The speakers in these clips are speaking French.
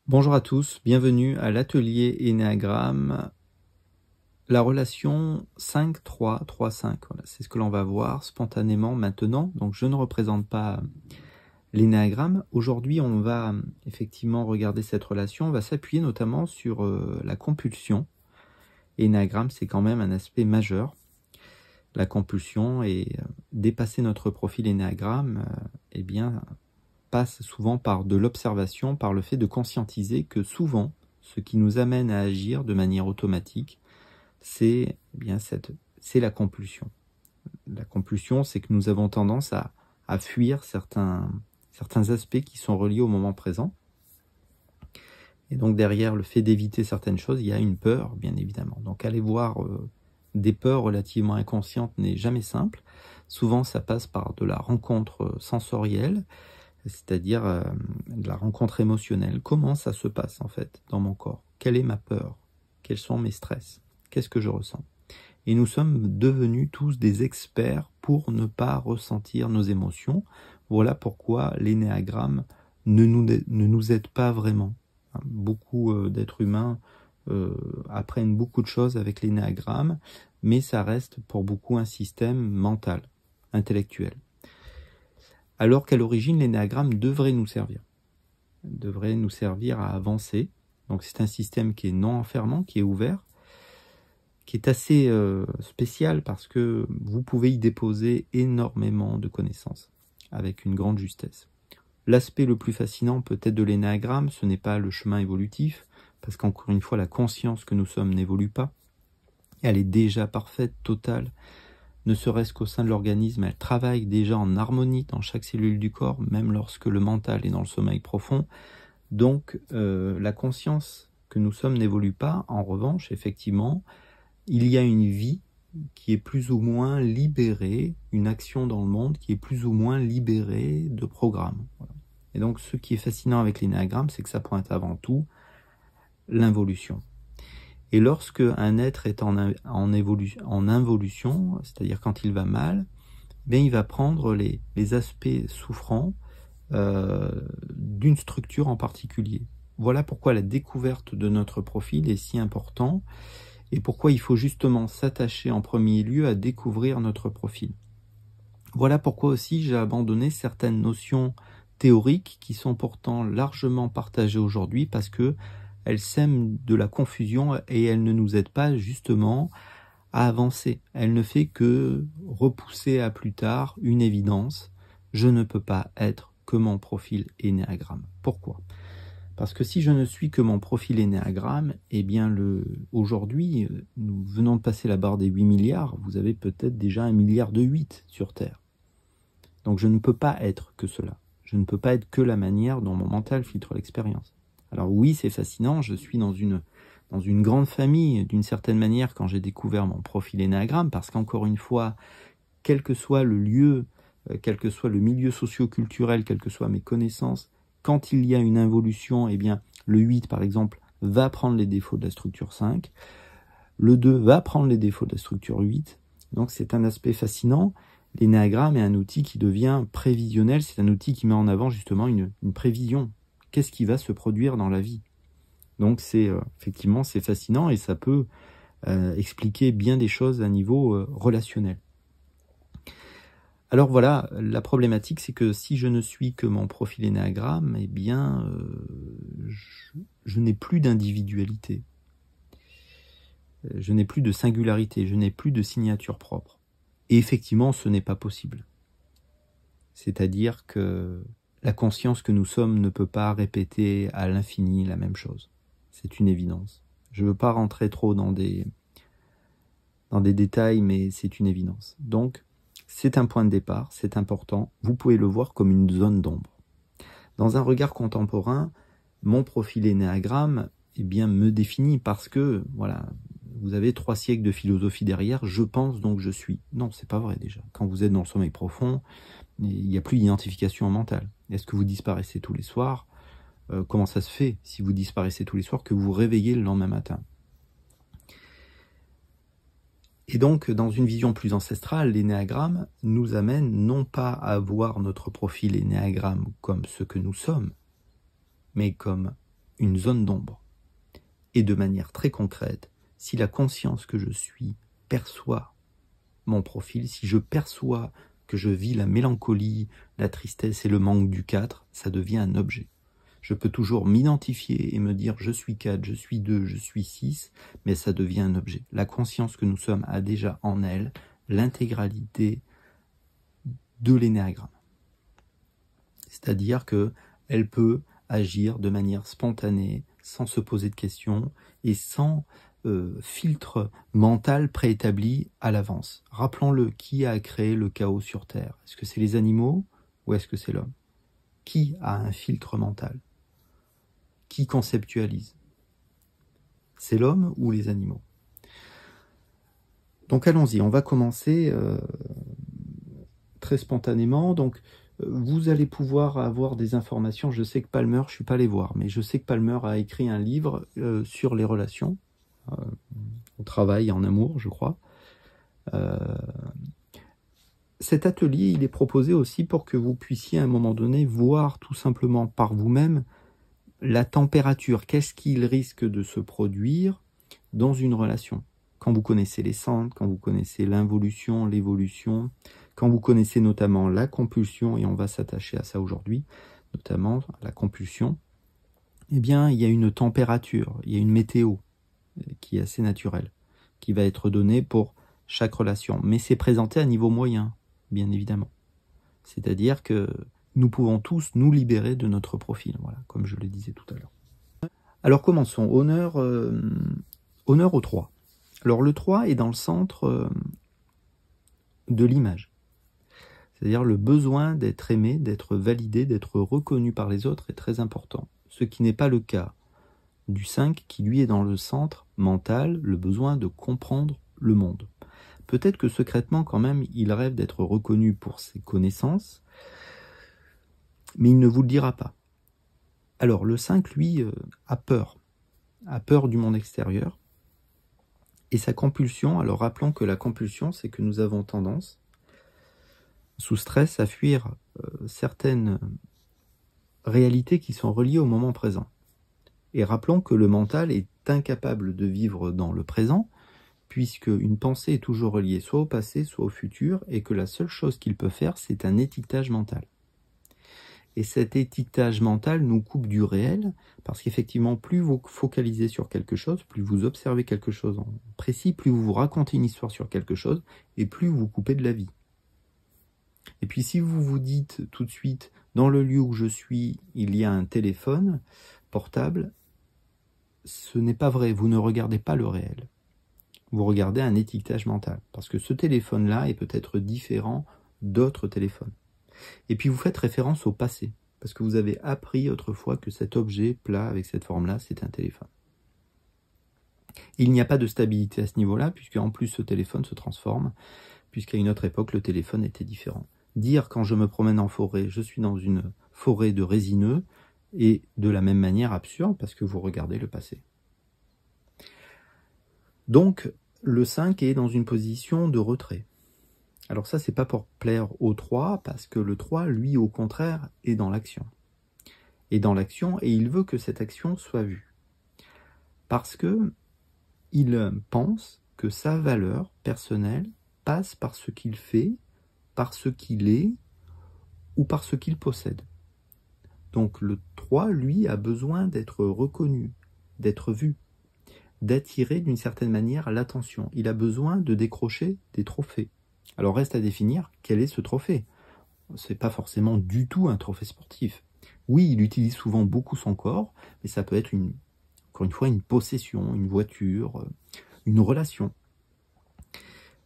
Bonjour à tous, bienvenue à l'atelier Énéagramme, la relation 5-3-3-5. Voilà, c'est ce que l'on va voir spontanément maintenant. Donc je ne représente pas l'énéagramme. Aujourd'hui, on va effectivement regarder cette relation. On va s'appuyer notamment sur la compulsion. Énéagramme, c'est quand même un aspect majeur. La compulsion et dépasser notre profil énéagramme, eh bien, passe souvent par de l'observation, par le fait de conscientiser que souvent, ce qui nous amène à agir de manière automatique, c'est la compulsion. La compulsion, c'est que nous avons tendance à fuir certains aspects qui sont reliés au moment présent. Et donc derrière le fait d'éviter certaines choses, il y a une peur, bien évidemment. Donc aller voir des peurs relativement inconscientes n'est jamais simple. Souvent, ça passe par de la rencontre sensorielle, c'est-à-dire de la rencontre émotionnelle. Comment ça se passe en fait dans mon corps? Quelle est ma peur? Quels sont mes stress? Qu'est-ce que je ressens? Et nous sommes devenus tous des experts pour ne pas ressentir nos émotions. Voilà pourquoi l'énéagramme ne nous aide pas vraiment. Beaucoup d'êtres humains apprennent beaucoup de choses avec l'énéagramme, mais ça reste pour beaucoup un système mental, intellectuel. Alors qu'à l'origine, l'énéagramme devrait nous servir à avancer. Donc c'est un système qui est non enfermant, qui est ouvert, qui est assez spécial parce que vous pouvez y déposer énormément de connaissances avec une grande justesse. L'aspect le plus fascinant peut-être de l'énéagramme, ce n'est pas le chemin évolutif, parce qu'encore une fois, la conscience que nous sommes n'évolue pas. Elle est déjà parfaite, totale. Ne serait-ce qu'au sein de l'organisme, elle travaille déjà en harmonie dans chaque cellule du corps, même lorsque le mental est dans le sommeil profond. Donc, la conscience que nous sommes n'évolue pas. En revanche, effectivement, il y a une vie qui est plus ou moins libérée, une action dans le monde qui est plus ou moins libérée de programmes. Voilà. Et donc, ce qui est fascinant avec l'énéagramme, c'est que ça pointe avant tout l'involution. Et lorsque un être est en involution, c'est-à-dire quand il va mal, bien il va prendre les aspects souffrants d'une structure en particulier. Voilà pourquoi la découverte de notre profil est si important et pourquoi il faut justement s'attacher en premier lieu à découvrir notre profil. Voilà pourquoi aussi j'ai abandonné certaines notions théoriques qui sont pourtant largement partagées aujourd'hui parce que elles sèment de la confusion et elles ne nous aident pas justement à avancer. Elle ne fait que repousser à plus tard une évidence. Je ne peux pas être que mon profil énéagramme. Pourquoi? Parce que si je ne suis que mon profil énéagramme, eh bien aujourd'hui, nous venons de passer la barre des 8 milliards, vous avez peut-être déjà 1 milliard de 8 sur Terre. Donc je ne peux pas être que cela. Je ne peux pas être que la manière dont mon mental filtre l'expérience. Alors oui, c'est fascinant, je suis dans une grande famille, d'une certaine manière, quand j'ai découvert mon profil énéagramme, parce qu'encore une fois, quel que soit le lieu, quel que soit le milieu socio-culturel, quelles que soient mes connaissances, quand il y a une involution, eh bien, le 8, par exemple, va prendre les défauts de la structure 5, le 2 va prendre les défauts de la structure 8, donc c'est un aspect fascinant. L'énéagramme est un outil qui devient prévisionnel, c'est un outil qui met en avant justement une prévision. Qu'est-ce qui va se produire dans la vie? Donc effectivement c'est fascinant et ça peut expliquer bien des choses à niveau relationnel. Alors voilà, la problématique c'est que si je ne suis que mon profil énéagramme, eh bien je n'ai plus d'individualité. Je n'ai plus de singularité, je n'ai plus de signature propre. Et effectivement, ce n'est pas possible. C'est-à-dire que la conscience que nous sommes ne peut pas répéter à l'infini la même chose. C'est une évidence. Je ne veux pas rentrer trop dans des détails, mais c'est une évidence. Donc, c'est un point de départ, c'est important. Vous pouvez le voir comme une zone d'ombre. Dans un regard contemporain, mon profil énéagramme eh bien, me définit parce que, voilà, vous avez 3 siècles de philosophie derrière, je pense donc je suis. Non, c'est pas vrai déjà. Quand vous êtes dans le sommeil profond, il n'y a plus d'identification mentale. Est-ce que vous disparaissez tous les soirs? Comment ça se fait, si vous disparaissez tous les soirs, que vous vous réveillez le lendemain matin? Et donc, dans une vision plus ancestrale, l'énéagramme nous amène non pas à voir notre profil énéagramme comme ce que nous sommes, mais comme une zone d'ombre. Et de manière très concrète, si la conscience que je suis perçoit mon profil, si je perçois que je vis la mélancolie, la tristesse et le manque du 4, ça devient un objet. Je peux toujours m'identifier et me dire je suis 4, je suis 2, je suis 6, mais ça devient un objet. La conscience que nous sommes a déjà en elle l'intégralité de l'énéagramme. C'est-à-dire qu'elle peut agir de manière spontanée, sans se poser de questions et sans filtre mental préétabli à l'avance. Rappelons-le, qui a créé le chaos sur Terre? Est-ce que c'est les animaux ou est-ce que c'est l'homme? Qui a un filtre mental? Qui conceptualise? C'est l'homme ou les animaux? Donc allons-y, on va commencer très spontanément. Donc vous allez pouvoir avoir des informations. Je sais que Palmer, je ne suis pas allé voir, mais je sais que Palmer a écrit un livre sur les relations, au travail, en amour, je crois. Cet atelier, il est proposé aussi pour que vous puissiez à un moment donné voir tout simplement par vous-même la température. Qu'est-ce qu'il risque de se produire dans une relation? Quand vous connaissez les centres, quand vous connaissez l'involution, l'évolution, quand vous connaissez notamment la compulsion, et on va s'attacher à ça aujourd'hui, notamment la compulsion, eh bien, il y a une température, il y a une météo qui est assez naturelle, qui va être donnée pour chaque relation. Mais c'est présenté à niveau moyen, bien évidemment. C'est-à-dire que nous pouvons tous nous libérer de notre profil, voilà, comme je le disais tout à l'heure. Alors commençons. Honneur au 3. Alors le 3 est dans le centre de l'image. C'est-à-dire le besoin d'être aimé, d'être validé, d'être reconnu par les autres est très important. Ce qui n'est pas le cas du 5 qui lui est dans le centre mental, le besoin de comprendre le monde. Peut-être que secrètement quand même il rêve d'être reconnu pour ses connaissances, mais il ne vous le dira pas. Alors le 5 lui a peur du monde extérieur, et sa compulsion, alors rappelons que la compulsion c'est que nous avons tendance sous stress à fuir certaines réalités qui sont reliées au moment présent. Et rappelons que le mental est incapable de vivre dans le présent, puisque une pensée est toujours reliée soit au passé, soit au futur, et que la seule chose qu'il peut faire, c'est un étiquetage mental. Et cet étiquetage mental nous coupe du réel, parce qu'effectivement, plus vous focalisez sur quelque chose, plus vous observez quelque chose en précis, plus vous vous racontez une histoire sur quelque chose, et plus vous vous coupez de la vie. Et puis si vous vous dites tout de suite, dans le lieu où je suis, il y a un téléphone portable, ce n'est pas vrai, vous ne regardez pas le réel. Vous regardez un étiquetage mental, parce que ce téléphone-là est peut-être différent d'autres téléphones. Et puis vous faites référence au passé, parce que vous avez appris autrefois que cet objet plat avec cette forme-là, c'est un téléphone. Il n'y a pas de stabilité à ce niveau-là, puisque en plus ce téléphone se transforme, puisqu'à une autre époque, le téléphone était différent. Dire quand je me promène en forêt, je suis dans une forêt de résineux, est de la même manière absurde, parce que vous regardez le passé. Donc, le 5 est dans une position de retrait. Alors ça, c'est pas pour plaire au 3, parce que le 3, lui, au contraire, est dans l'action. Est dans l'action, et il veut que cette action soit vue. Parce que il pense que sa valeur personnelle passe par ce qu'il fait, par ce qu'il est, ou par ce qu'il possède. Donc le 3, lui, a besoin d'être reconnu, d'être vu, d'attirer d'une certaine manière l'attention. Il a besoin de décrocher des trophées. Alors reste à définir quel est ce trophée. Ce n'est pas forcément du tout un trophée sportif. Oui, il utilise souvent beaucoup son corps, mais ça peut être encore une fois une possession, une voiture, une relation.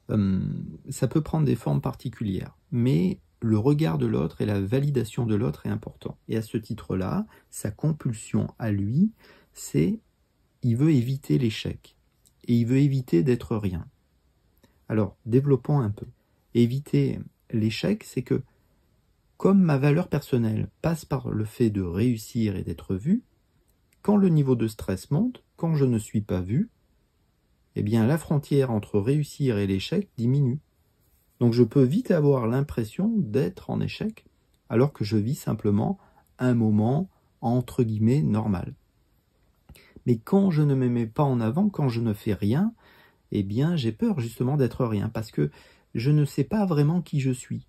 Ça peut prendre des formes particulières, mais le regard de l'autre et la validation de l'autre est important. Et à ce titre-là, sa compulsion à lui, c'est il veut éviter l'échec et il veut éviter d'être rien. Alors, développons un peu. Éviter l'échec, c'est que comme ma valeur personnelle passe par le fait de réussir et d'être vu, quand le niveau de stress monte, quand je ne suis pas vu, eh bien la frontière entre réussir et l'échec diminue. Donc je peux vite avoir l'impression d'être en échec, alors que je vis simplement un moment entre guillemets normal. Mais quand je ne me mets pas en avant, quand je ne fais rien, eh bien j'ai peur justement d'être rien, parce que je ne sais pas vraiment qui je suis.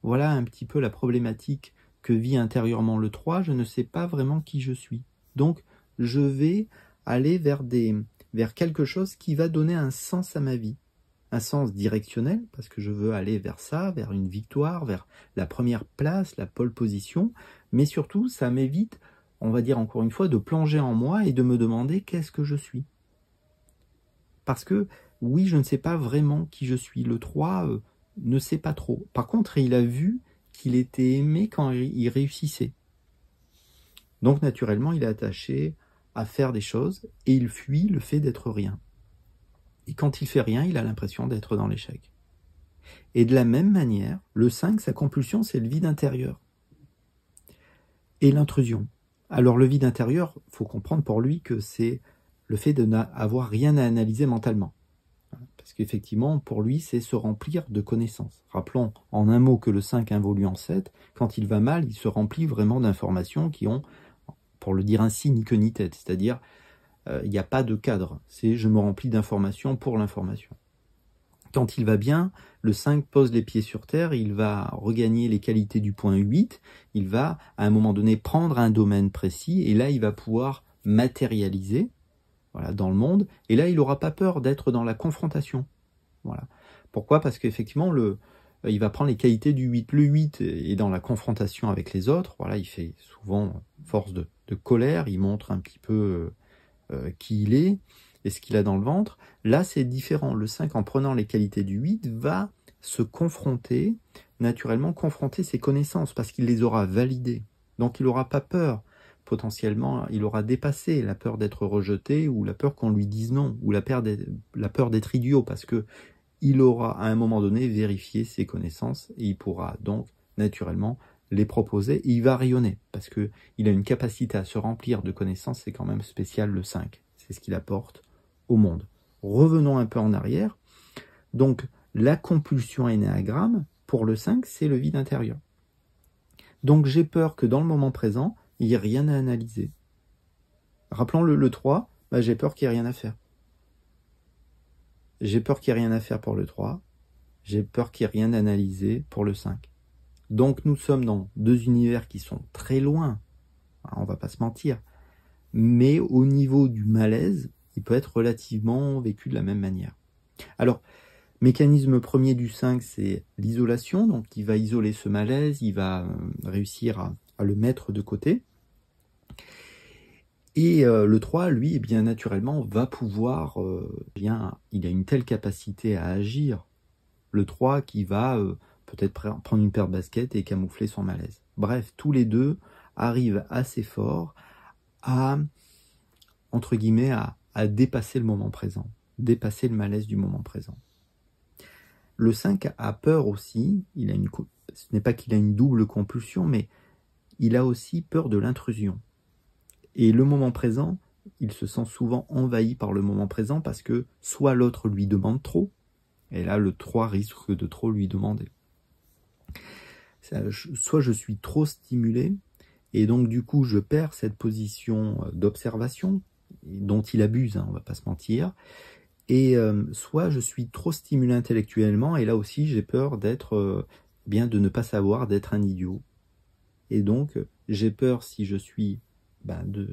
Voilà un petit peu la problématique que vit intérieurement le 3, je ne sais pas vraiment qui je suis. Donc je vais aller vers quelque chose qui va donner un sens à ma vie. Un sens directionnel, parce que je veux aller vers ça, vers une victoire, vers la première place, la pole position, mais surtout ça m'évite, on va dire encore une fois, de plonger en moi et de me demander qu'est-ce que je suis. Parce que oui, je ne sais pas vraiment qui je suis. Le 3 ne sait pas trop. Par contre, il a vu qu'il était aimé quand il réussissait. Donc naturellement, il est attaché à faire des choses et il fuit le fait d'être rien. Et quand il fait rien, il a l'impression d'être dans l'échec. Et de la même manière, le 5, sa compulsion, c'est le vide intérieur. Et l'intrusion. Alors le vide intérieur, il faut comprendre pour lui que c'est le fait de n'avoir rien à analyser mentalement. Parce qu'effectivement, pour lui, c'est se remplir de connaissances. Rappelons en un mot que le 5 involue en 7, quand il va mal, il se remplit vraiment d'informations qui ont, pour le dire ainsi, ni queue ni tête. C'est-à-dire, il n'y a pas de cadre. C'est je me remplis d'informations pour l'information. Quand il va bien, le 5 pose les pieds sur terre, il va regagner les qualités du point 8, il va à un moment donné prendre un domaine précis, et là il va pouvoir matérialiser, voilà, dans le monde, et là il n'aura pas peur d'être dans la confrontation. Voilà. Pourquoi? Parce qu'effectivement, il va prendre les qualités du 8. Le 8 est dans la confrontation avec les autres, voilà, il fait souvent force de colère, il montre un petit peu qui il est, et ce qu'il a dans le ventre. Là, c'est différent. Le 5, en prenant les qualités du 8, va se confronter, naturellement confronter ses connaissances, parce qu'il les aura validées. Donc il n'aura pas peur. Potentiellement, il aura dépassé la peur d'être rejeté, ou la peur qu'on lui dise non, ou la peur d'être idiot, parce que il aura à un moment donné vérifié ses connaissances, et il pourra donc naturellement les proposer, et il va rayonner, parce que il a une capacité à se remplir de connaissances, c'est quand même spécial le 5, c'est ce qu'il apporte au monde. Revenons un peu en arrière, donc la compulsion énéagramme, pour le 5, c'est le vide intérieur. Donc j'ai peur que dans le moment présent, il n'y ait rien à analyser. Rappelons le 3, j'ai peur qu'il n'y ait rien à faire. J'ai peur qu'il n'y ait rien à faire pour le 3, j'ai peur qu'il n'y ait rien à analyser pour le 5. Donc nous sommes dans deux univers qui sont très loin, on va pas se mentir, mais au niveau du malaise, il peut être relativement vécu de la même manière. Alors, mécanisme premier du 5, c'est l'isolation, donc il va isoler ce malaise, il va réussir à le mettre de côté. Et le 3, lui, eh bien, naturellement, va pouvoir, il a une telle capacité à agir, le 3 qui va peut-être prendre une paire de baskets et camoufler son malaise. Bref, tous les deux arrivent assez fort à, entre guillemets, à dépasser le moment présent, dépasser le malaise du moment présent. Le 5 a peur aussi, ce n'est pas qu'il a une double compulsion, mais il a aussi peur de l'intrusion. Et le moment présent, il se sent souvent envahi par le moment présent parce que soit l'autre lui demande trop, et là le 3 risque de trop lui demander. Soit je suis trop stimulé, et donc du coup je perds cette position d'observation, dont il abuse, on va pas se mentir, et soit je suis trop stimulé intellectuellement, et là aussi j'ai peur d'être, de ne pas savoir, d'être un idiot. Et donc j'ai peur si je suis,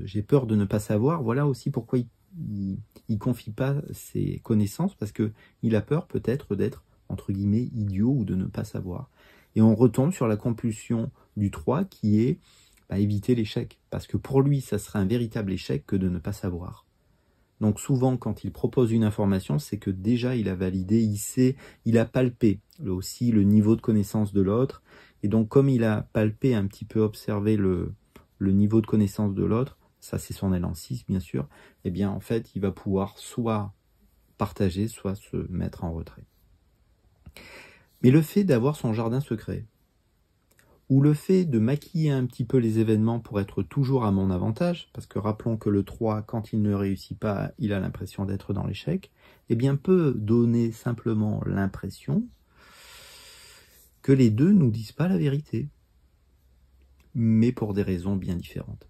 j'ai peur de ne pas savoir, voilà aussi pourquoi il confie pas ses connaissances, parce que il a peur peut-être d'être, entre guillemets, idiot ou de ne pas savoir. Et on retombe sur la compulsion du 3 qui est éviter l'échec. Parce que pour lui, ça serait un véritable échec que de ne pas savoir. Donc souvent, quand il propose une information, c'est que déjà il a validé, il sait, il a palpé aussi le niveau de connaissance de l'autre. Et donc comme il a palpé, un petit peu observé le niveau de connaissance de l'autre, ça c'est son élan 6 bien sûr, et bien en fait il va pouvoir soit partager, soit se mettre en retrait. Mais le fait d'avoir son jardin secret, ou le fait de maquiller un petit peu les événements pour être toujours à mon avantage, parce que rappelons que le 3, quand il ne réussit pas, il a l'impression d'être dans l'échec, eh bien peut donner simplement l'impression que les deux nous disent pas la vérité, mais pour des raisons bien différentes.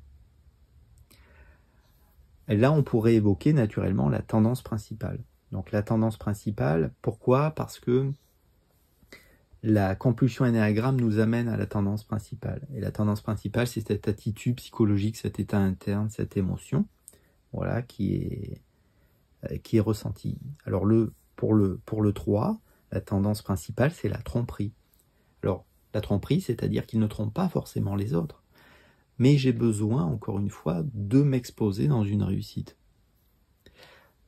Et là, on pourrait évoquer naturellement la tendance principale. Donc la tendance principale, pourquoi? Parce que la compulsion énéagramme nous amène à la tendance principale. Et la tendance principale, c'est cette attitude psychologique, cet état interne, cette émotion, voilà, qui est ressentie. Alors pour le 3, la tendance principale, c'est la tromperie. Alors la tromperie, c'est-à-dire qu'il ne trompe pas forcément les autres. Mais j'ai besoin, encore une fois, de m'exposer dans une réussite.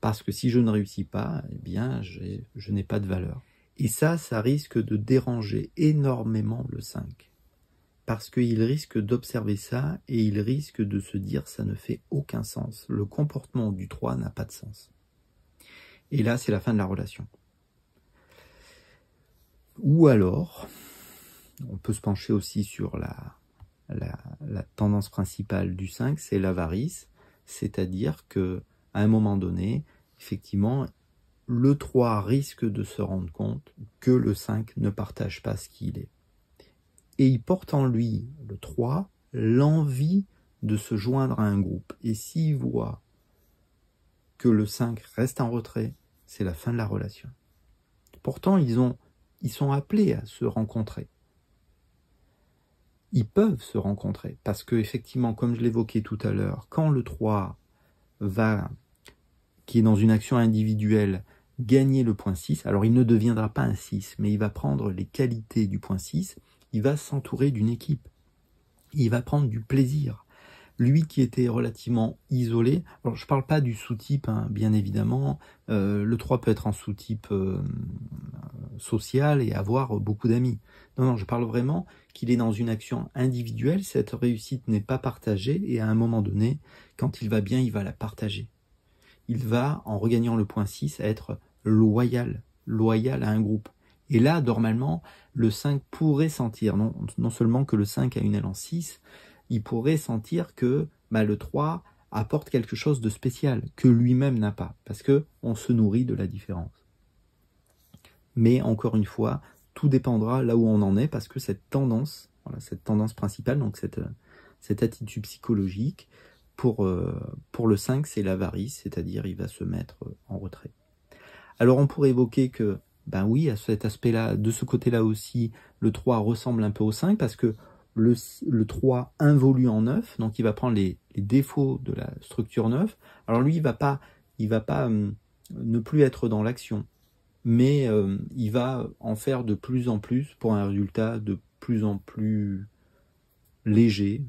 Parce que si je ne réussis pas, eh bien, je n'ai pas de valeur. Et ça risque de déranger énormément le 5. Parce qu'il risque d'observer ça et il risque de se dire ça ne fait aucun sens. Le comportement du 3 n'a pas de sens. Et là, c'est la fin de la relation. Ou alors, on peut se pencher aussi sur la tendance principale du 5, c'est l'avarice, c'est-à-dire que à un moment donné, effectivement, le 3 risque de se rendre compte que le 5 ne partage pas ce qu'il est. Et il porte en lui, le 3, l'envie de se joindre à un groupe. Et s'il voit que le 5 reste en retrait, c'est la fin de la relation. Pourtant, ils sont appelés à se rencontrer. Ils peuvent se rencontrer, parce que effectivement, comme je l'évoquais tout à l'heure, quand le 3 qui est dans une action individuelle, gagner le point 6, alors il ne deviendra pas un 6, mais il va prendre les qualités du point 6, il va s'entourer d'une équipe, il va prendre du plaisir. Lui qui était relativement isolé, alors je ne parle pas du sous-type, hein, bien évidemment, le 3 peut être en sous-type social et avoir beaucoup d'amis. Non, je parle vraiment qu'il est dans une action individuelle, cette réussite n'est pas partagée, et à un moment donné, quand il va bien, il va la partager. Il va, en regagnant le point 6, être loyal à un groupe. Et là, normalement, le 5 pourrait sentir, non seulement que le 5 a une aile en 6, il pourrait sentir que le 3 apporte quelque chose de spécial, que lui-même n'a pas, parce qu'on se nourrit de la différence. Mais encore une fois, tout dépendra là où on en est, parce que cette tendance principale, donc cette attitude psychologique, pour le 5, c'est l'avarice, c'est-à-dire il va se mettre en retrait. Alors on pourrait évoquer que, oui, à cet aspect-là, de ce côté-là aussi, le 3 ressemble un peu au 5, parce que le 3 involue en 9, donc il va prendre les défauts de la structure 9. Alors lui, il va pas ne plus être dans l'action, mais il va en faire de plus en plus pour un résultat de plus en plus léger,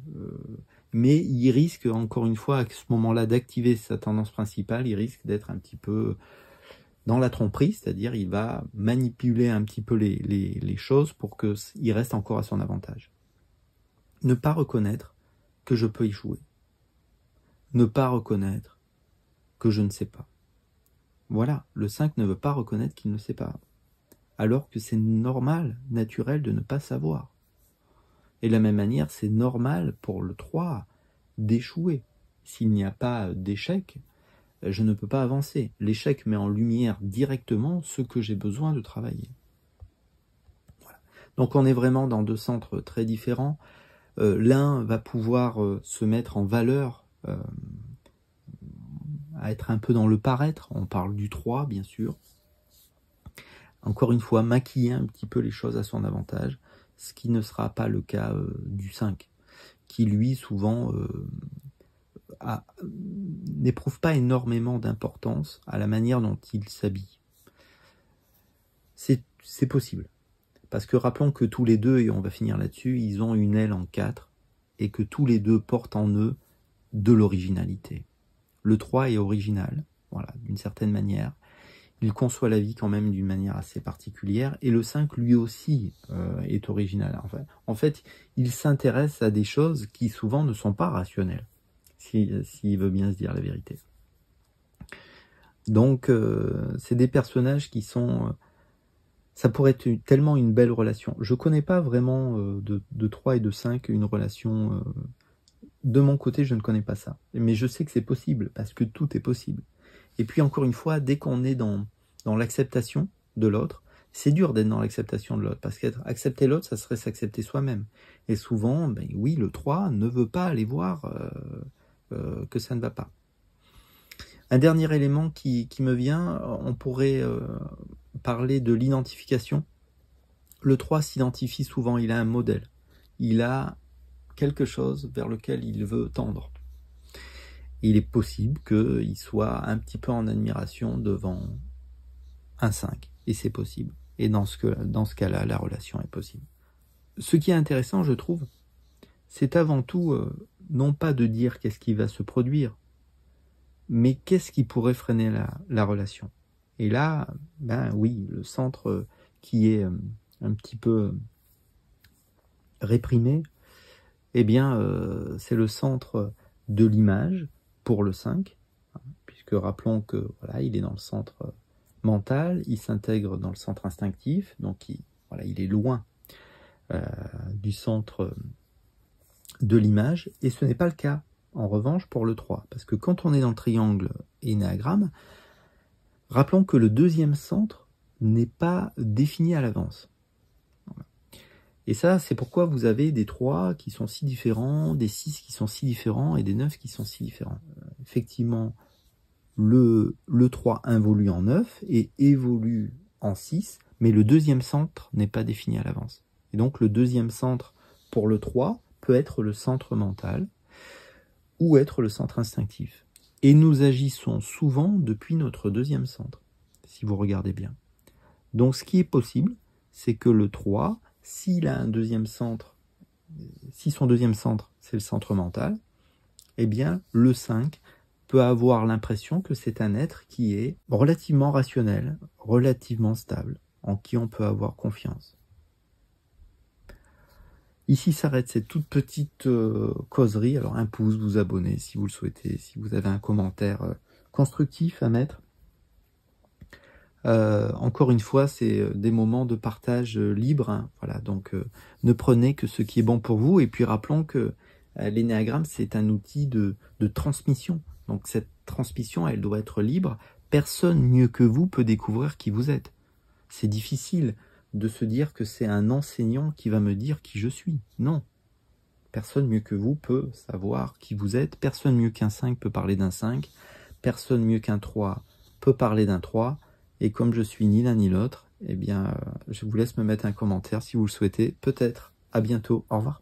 mais il risque, encore une fois, à ce moment-là, d'activer sa tendance principale, il risque d'être un petit peu dans la tromperie, c'est-à-dire il va manipuler un petit peu les choses pour qu'il reste encore à son avantage. Ne pas reconnaître que je peux échouer. Ne pas reconnaître que je ne sais pas. Voilà, le 5 ne veut pas reconnaître qu'il ne sait pas. Alors que c'est normal, naturel de ne pas savoir. Et de la même manière, c'est normal pour le 3 d'échouer. S'il n'y a pas d'échec, je ne peux pas avancer. L'échec met en lumière directement ce que j'ai besoin de travailler. Voilà. Donc on est vraiment dans deux centres très différents. L'un va pouvoir se mettre en valeur, à être un peu dans le paraître. On parle du 3, bien sûr. Encore une fois, maquiller un petit peu les choses à son avantage, ce qui ne sera pas le cas du 5, qui lui, souvent, n'éprouve pas énormément d'importance à la manière dont il s'habille. C'est possible. Parce que rappelons que tous les deux, et on va finir là-dessus, ils ont une aile en 4, et que tous les deux portent en eux de l'originalité. Le 3 est original, voilà, d'une certaine manière. Il conçoit la vie quand même d'une manière assez particulière, et le 5 lui aussi est original. En fait, il s'intéresse à des choses qui souvent ne sont pas rationnelles, s'il veut bien se dire la vérité. Donc, c'est des personnages qui sont... ça pourrait être tellement une belle relation. Je ne connais pas vraiment de 3 et de 5 une relation... de mon côté, je ne connais pas ça. Mais je sais que c'est possible, parce que tout est possible. Et puis encore une fois, dès qu'on est dans l'acceptation de l'autre, c'est dur d'être dans l'acceptation de l'autre, parce qu'accepter l'autre, ça serait s'accepter soi-même. Et souvent, oui, le 3 ne veut pas aller voir que ça ne va pas. Un dernier élément qui me vient, on pourrait parler de l'identification. Le 3 s'identifie souvent, il a un modèle. Il a quelque chose vers lequel il veut tendre. Il est possible qu'il soit un petit peu en admiration devant un 5, et c'est possible. Et dans ce cas-là, la relation est possible. Ce qui est intéressant, je trouve, c'est avant tout, non pas de dire qu'est-ce qui va se produire, mais qu'est-ce qui pourrait freiner la relation. Et là, ben oui, le centre qui est un petit peu réprimé, eh bien, c'est le centre de l'image pour le 5, puisque rappelons que voilà, il est dans le centre mental, il s'intègre dans le centre instinctif, donc il est loin du centre de l'image, et ce n'est pas le cas, en revanche, pour le 3, parce que quand on est dans le triangle énéagramme, rappelons que le deuxième centre n'est pas défini à l'avance. Et ça, c'est pourquoi vous avez des 3 qui sont si différents, des 6 qui sont si différents, et des 9 qui sont si différents. Effectivement, le 3 involue en 9 et évolue en 6, mais le deuxième centre n'est pas défini à l'avance. Et donc le deuxième centre pour le 3 peut être le centre mental ou être le centre instinctif. Et nous agissons souvent depuis notre deuxième centre, si vous regardez bien. Donc ce qui est possible, c'est que le 3, s'il a un deuxième centre, si son deuxième centre, c'est le centre mental, eh bien le 5 peut avoir l'impression que c'est un être qui est relativement rationnel, relativement stable, en qui on peut avoir confiance. Ici s'arrête cette toute petite causerie. Alors un pouce, vous abonnez si vous le souhaitez, si vous avez un commentaire constructif à mettre. Encore une fois, c'est des moments de partage libre. Hein. Voilà, donc ne prenez que ce qui est bon pour vous. Et puis rappelons que l'énéagramme, c'est un outil de transmission. Donc cette transmission, elle doit être libre. Personne mieux que vous peut découvrir qui vous êtes. C'est difficile de se dire que c'est un enseignant qui va me dire qui je suis. Non. Personne mieux que vous peut savoir qui vous êtes. Personne mieux qu'un 5 peut parler d'un 5. Personne mieux qu'un 3 peut parler d'un 3. Et comme je suis ni l'un ni l'autre, eh bien, je vous laisse me mettre un commentaire si vous le souhaitez. Peut-être. À bientôt. Au revoir.